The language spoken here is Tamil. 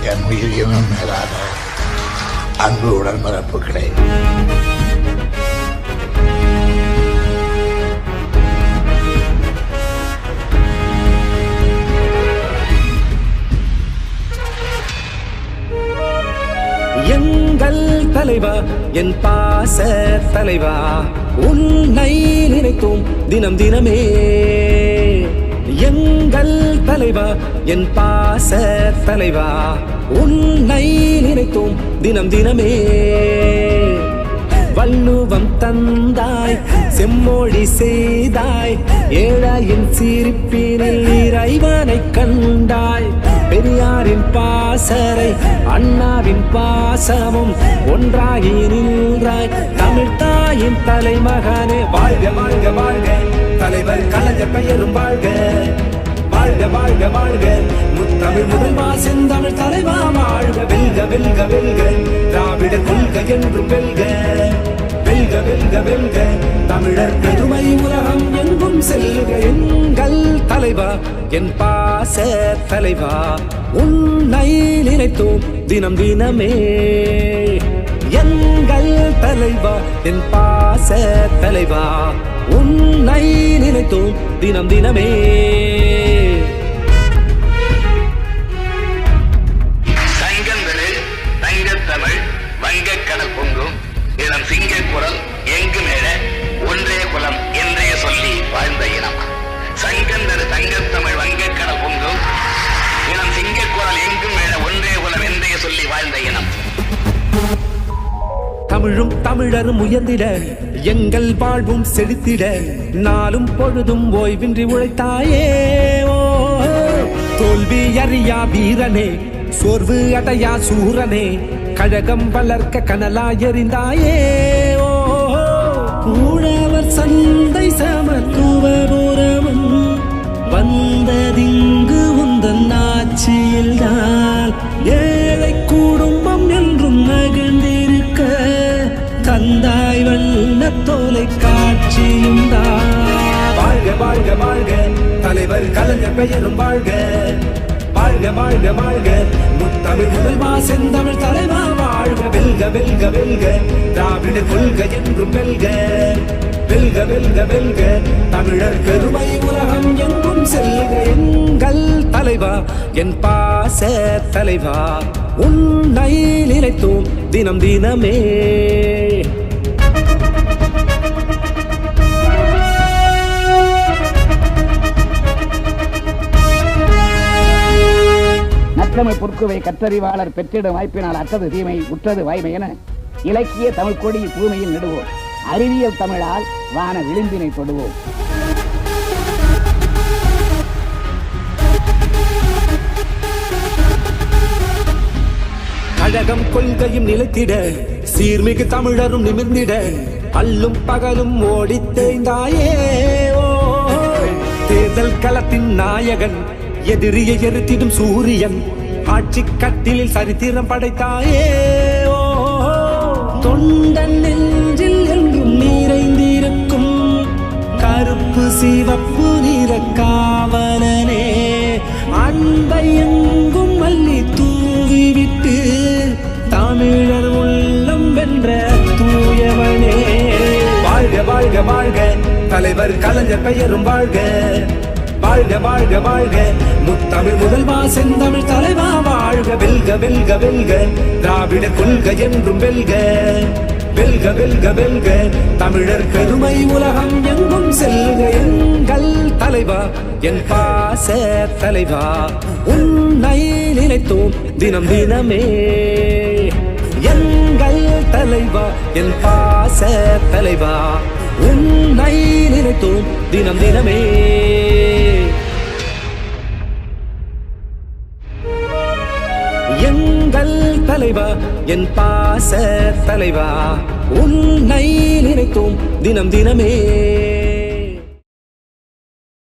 என் உயிரினும் மேலான அன்பு உடன்பிறப்புகளே, எங்கள் தலைவா, என் பாச தலைவா, உன்னை நினைத்தோம் தினம் தினமே. எங்கள் தலைவா, என் பாச தலைவா, உன்னை நினைத்தோம் தினம் தினமே. வள்ளுவம் தந்தாய், செம்மொழி செய்தாய், ஏழையின் சிரிப்பினில் இறைவனை கண்டாய். பெரியாரின் பாசறை அண்ணாவின் பாசமும் ஒன்றாகி நின்றாய். தமிழ் தாயின் தலைமகனே வாழ்க வாழ்க வாழ்க, தலைவர் கலைஞர் பெயரும் வாழ்க வாழ்க வாழ்க வாழ்க. முத்தமிழ் முதல்வா செந்தமிழ் தலைவா வாழ்க. வெல்க வெல்க வெல்க, திராவிட கொள்கை என்றும் வெல்க வெல்க வெல்க வெல்க. தமிழர் பெருமை உலகம் எங்கும் செல்க. எங்கள் தலைவா, என் பாச தலைவா, உன்னை நினைத்தோம் தினம் தினமே. எங்கள் தலைவா, என் பாச தலைவா, உன்னை நினைத்தோம் தினம் தினமே. தங்கத்தமிழ் வங்கக்கடல் பொங்கும் இளம் சிங்க குரல் எங்கு மேல ஒன்றே குலம் என்றே சொல்லி வாழ்ந்த இனம். சங்கந்தரு தங்கத்தமிழ் வங்கக்கடல் பொங்கும் இளம் சிங்க குரல் எங்கு மேல ஒன்றே குலம் என்றே சொல்லி வாழ்ந்த இனம். தமிழும் தமிழரும் உயர்ந்திட, எங்கள் வாழ்வும் செழித்திட, நாளும் பொழுதும் ஓய்வின்றி உழைத்தாயே. ஓ தோல்வி அறியா வீரனே, சோர்வு அடையா சூரனே, கழகம் வளர்க்க கனலா எறிந்தாயே. ஓ ஊழவர் சந்தை சமத்துவபுரமும் வந்ததிங்கு உந்தன் ஆட்சியில் தான். ஏழை குடும்பம் என்றும் மகிழ்ந்திருக்க தந்தாய் வண்ண தொலைக்காட்சியும் தான். வாழ்க வாழ்க வாழ்க, தலைவர் கலைஞர் பெயரும் வாழ்க வாழ்க வாழ்க வாழ்க. முத்தமிழ் முதல்வா செந்தமிழ் தலைவா வாழ்க. வெல்க வெல்க வெல்க, திராவிட கொள்கை என்றும் வெல்க வெல்க வெல்க வெல்க. தமிழர் பெருமை உலகம் எங்கும் செல்க. எங்கள் தலைவா, என் பாச தலைவா, உன்னை நினைத்தோம் தினம் தினமே. நற்றமிழ் பொற்குவை கற்றறிவாளர் பெற்றிடும் வாய்ப்பினால் அற்றது தீமை உற்றது வாய்மை என இலக்கிய தமிழ் கொடி தூய்மையில் நடுவோம். அறிவியல் தமிழால் வான விளிம்பினை தொடுவோம். கழகம் கொள்கையும் நிலைத்திட, சீர்மிகு தமிழரும் நிமிர்ந்திட, அல்லும் பகலும் ஓடி தேய்ந்தாயே. ஓ தேர்தல் களத்தின் நாயகன், எதிரியை எரித்திடும் சூரியன், ஆட்சி கட்டிலில் சரித்திரம் படைத்தாயே. ஓ தொண்டன் நெஞ்சில் எங்கும் நிறைந்திருக்கும் கருப்பு சிவப்பு நிற காவலனே, அன்பை எங்கும் மல்லி தூவிவிட்டு தமிழர் உள்ளம் வென்ற தூயவனே. வாழ்க வாழ்க வாழ்க, தலைவர் கலைஞர் பெயரும் வாழ்க வாழ்க வாழ்க வாழ்க. முத்தமிழ் முதல்வா செந்தமிழ் தலைவா வாழ்க. வெல்க வெல்க வெல்க, திராவிட கொள்கை என்றும் வெல்க வெல்க வெல்க வெல்க. தமிழர் பெருமை உலகம் எங்கும் செல்க. எங்கள் தலைவா, என் பாச தலைவா, உன்னை நினைத்தோம் தினம் தினமே. எங்கள் தலைவா, என் பாச தலைவா, உன்னை நினைத்தோம் தினம் தினமே. எங்கள் தலைவா, என் பாச தலைவா, உன்னை நினைத்தோம் தினம் தினமே.